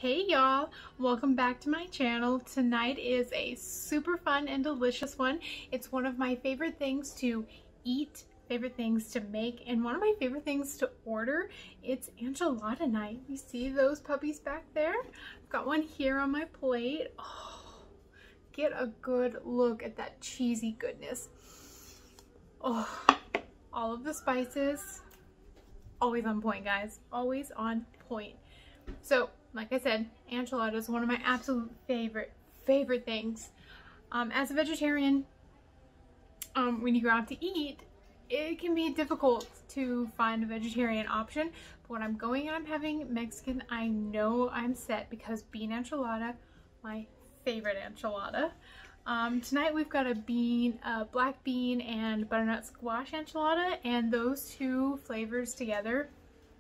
Hey y'all, welcome back to my channel. Tonight is a super fun and delicious one. It's one of my favorite things to eat, favorite things to make, and one of my favorite things to order. It's enchilada night. You see those puppies back there? I've got one here on my plate. Oh, get a good look at that cheesy goodness. Oh, all of the spices, always on point, guys. Always on point. So, like I said, enchilada is one of my absolute favorite things. As a vegetarian, when you go out to eat, it can be difficult to find a vegetarian option. But when I'm going and I'm having Mexican, I know I'm set because bean enchilada, my favorite enchilada. Tonight we've got a black bean and butternut squash enchilada, and those two flavors together,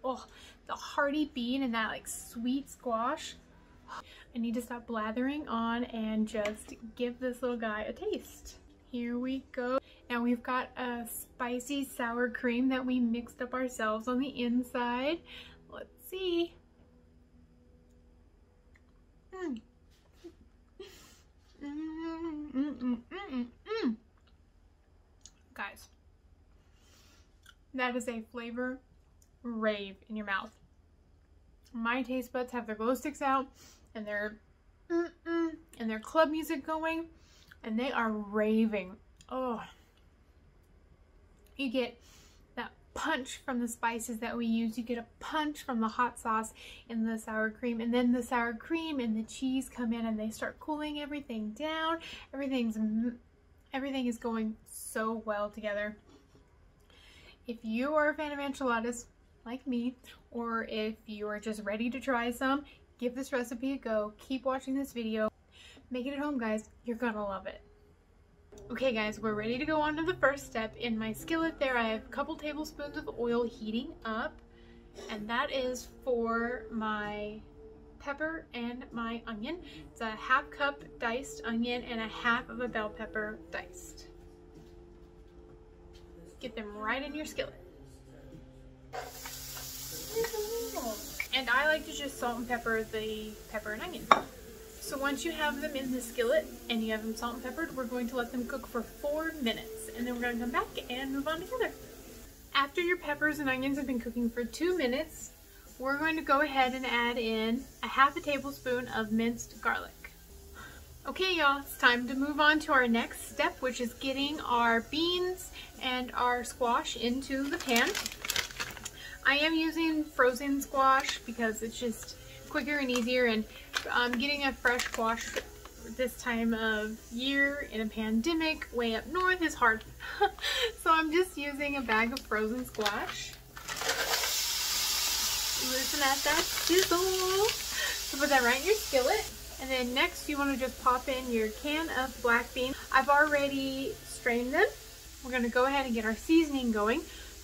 oh, the hearty bean and that like sweet squash. I need to stop blathering on and just give this little guy a taste. Here we go. Now we've got a spicy sour cream that we mixed up ourselves on the inside. Let's see. Guys, that is a flavor rave in your mouth. My taste buds have their glow sticks out and their club music going, and they are raving. Oh, you get that punch from the spices that we use. You get a punch from the hot sauce and the sour cream, and then the sour cream and the cheese come in and they start cooling everything down. Everything is going so well together. If you are a fan of enchiladas like me, or if you are just ready to try some, give this recipe a go. Keep watching this video. Make it at home, guys. You're gonna love it. Okay guys, we're ready to go on to the first step. In my skillet there, I have a couple tablespoons of oil heating up, and that is for my pepper and my onion. It's a half cup diced onion and a half of a bell pepper diced. Get them right in your skillet. And I like to just salt and pepper the pepper and onion. So once you have them in the skillet and you have them salt and peppered, we're going to let them cook for 4 minutes, and then we're going to come back and move on together. After your peppers and onions have been cooking for 2 minutes, we're going to go ahead and add in a half a tablespoon of minced garlic. Okay y'all, it's time to move on to our next step, which is getting our beans and our squash into the pan. I am using frozen squash because it's just quicker and easier, and getting a fresh squash this time of year in a pandemic way up north is hard. So I'm just using a bag of frozen squash. Listen at that sizzle. So put that right in your skillet, and then next you want to just pop in your can of black beans. I've already strained them. We're going to go ahead and get our seasoning going.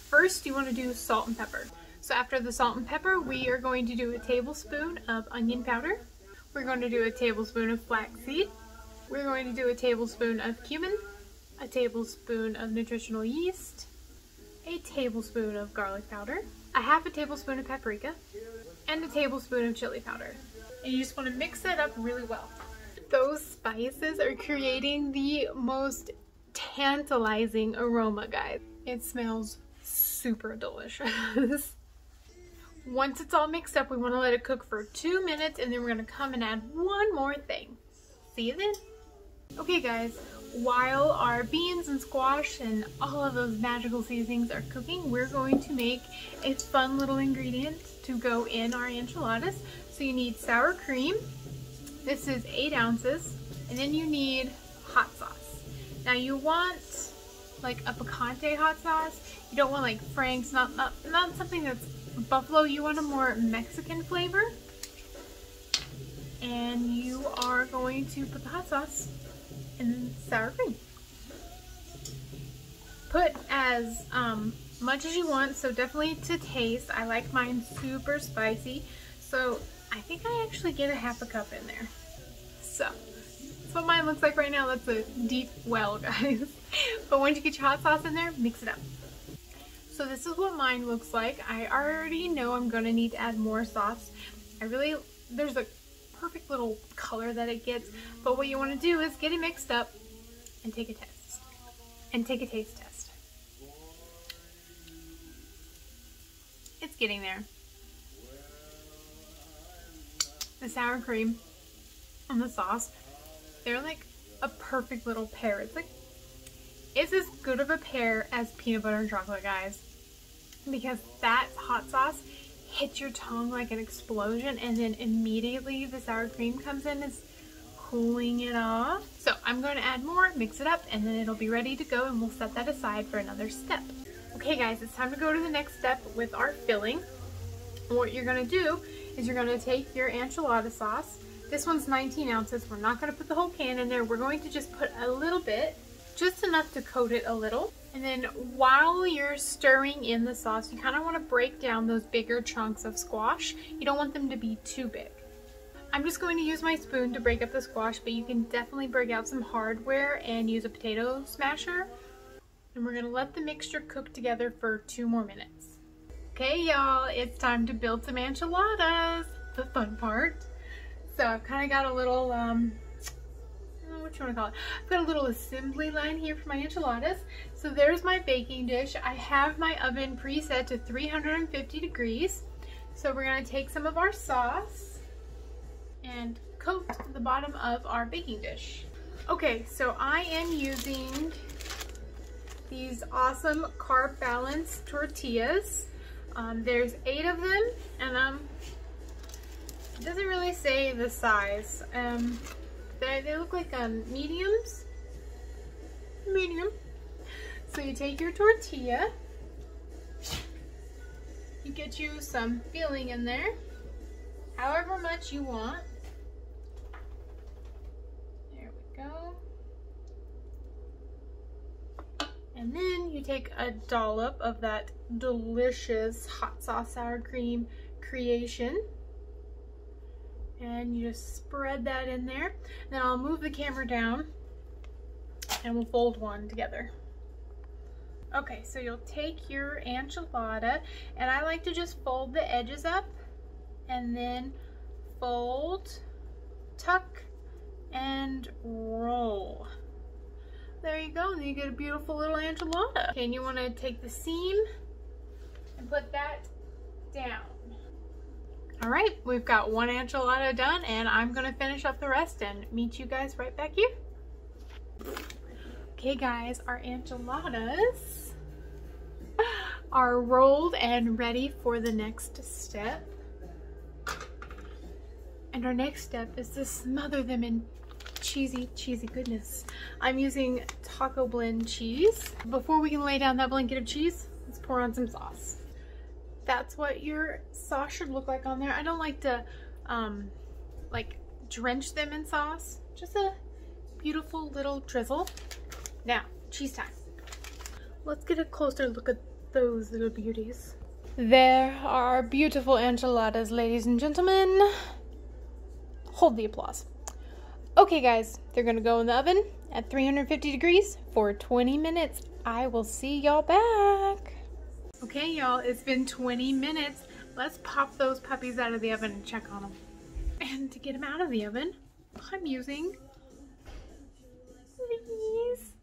First, you want to do salt and pepper. So after the salt and pepper, we are going to do a tablespoon of onion powder. We're going to do a tablespoon of flaxseed. We're going to do a tablespoon of cumin, a tablespoon of nutritional yeast, a tablespoon of garlic powder, a half a tablespoon of paprika, and a tablespoon of chili powder. And you just want to mix that up really well. Those spices are creating the most tantalizing aroma, guys. It smells super delicious. Once it's all mixed up, we want to let it cook for 2 minutes, and then we're going to come and add one more thing. See you then. Okay guys, while our beans and squash and all of those magical seasonings are cooking, we're going to make a fun little ingredient to go in our enchiladas. So you need sour cream. This is 8 ounces. And then you need hot sauce. Now you want like a picante hot sauce. You don't want like Frank's, not something that's buffalo. You want a more Mexican flavor. And you are going to put the hot sauce in the sour cream. Put as much as you want, so definitely to taste. I like mine super spicy, so I think I actually get a half a cup in there. So that's what mine looks like right now. That's a deep well, guys. But once you get your hot sauce in there, mix it up. So this is what mine looks like. I already know I'm gonna need to add more sauce. There's a perfect little color that it gets. But what you want to do is get it mixed up and take a test. And take a taste test. It's getting there. The sour cream and the sauce, they're like a perfect little pair. It's as good of a pair as peanut butter and chocolate, guys. Because that hot sauce hits your tongue like an explosion, and then immediately the sour cream comes in, is cooling it off. So I'm going to add more, mix it up, and then it'll be ready to go, and we'll set that aside for another step. Okay guys, it's time to go to the next step with our filling. And what you're going to do is you're going to take your enchilada sauce. This one's 19 ounces. We're not going to put the whole can in there. We're going to just put a little bit, just enough to coat it a little. And then while you're stirring in the sauce, you kind of want to break down those bigger chunks of squash. You don't want them to be too big. I'm just going to use my spoon to break up the squash, but you can definitely break out some hardware and use a potato smasher. And we're going to let the mixture cook together for 2 more minutes. Okay, y'all, it's time to build some enchiladas, the fun part. So I've kind of got a little, I don't know what you want to call it. I've got a little assembly line here for my enchiladas. So there's my baking dish. I have my oven preset to 350 degrees. So we're going to take some of our sauce and coat the bottom of our baking dish. Okay, so I am using these awesome carb balance tortillas. There's 8 of them, and it doesn't really say the size. They look like mediums. Medium. So you take your tortilla, you get you some filling in there, however much you want. There we go. And then you take a dollop of that delicious hot sauce sour cream creation. And you just spread that in there. Then I'll move the camera down and we'll fold one together. Okay, so you'll take your enchilada, and I like to just fold the edges up and then fold, tuck, and roll. There you go, and you get a beautiful little enchilada. Okay, and you want to take the seam and put that down. All right, we've got one enchilada done, and I'm gonna finish up the rest and meet you guys right back here. Okay guys, our enchiladas are rolled and ready for the next step. And our next step is to smother them in cheesy goodness. I'm using taco blend cheese. Before we can lay down that blanket of cheese, let's pour on some sauce. That's what your sauce should look like on there. I don't like to like drench them in sauce. Just a beautiful little drizzle. Now, cheese time. Let's get a closer look at those little beauties. There are beautiful enchiladas, ladies and gentlemen. Hold the applause. Okay guys, they're gonna go in the oven at 350 degrees for 20 minutes. I will see y'all back. Okay y'all, it's been 20 minutes. Let's pop those puppies out of the oven and check on them. And to get them out of the oven, I'm using these.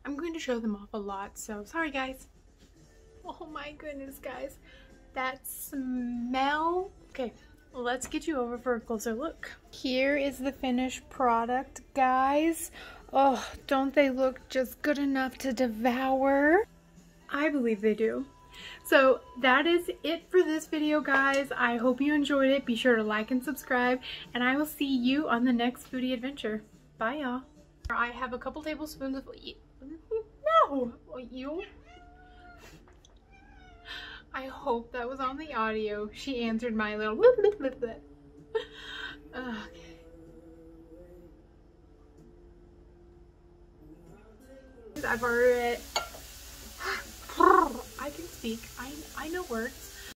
I'm going to show them off a lot, so sorry guys. Oh my goodness guys, that smell. Okay, let's get you over for a closer look. Here is the finished product, guys. Oh, don't they look just good enough to devour? I believe they do. So that is it for this video, guys. I hope you enjoyed it. Be sure to like and subscribe, and I will see you on the next foodie adventure. Bye, y'all. I have a couple tablespoons of you. I hope that was on the audio. She answered my little okay. I've already I can speak. I know words.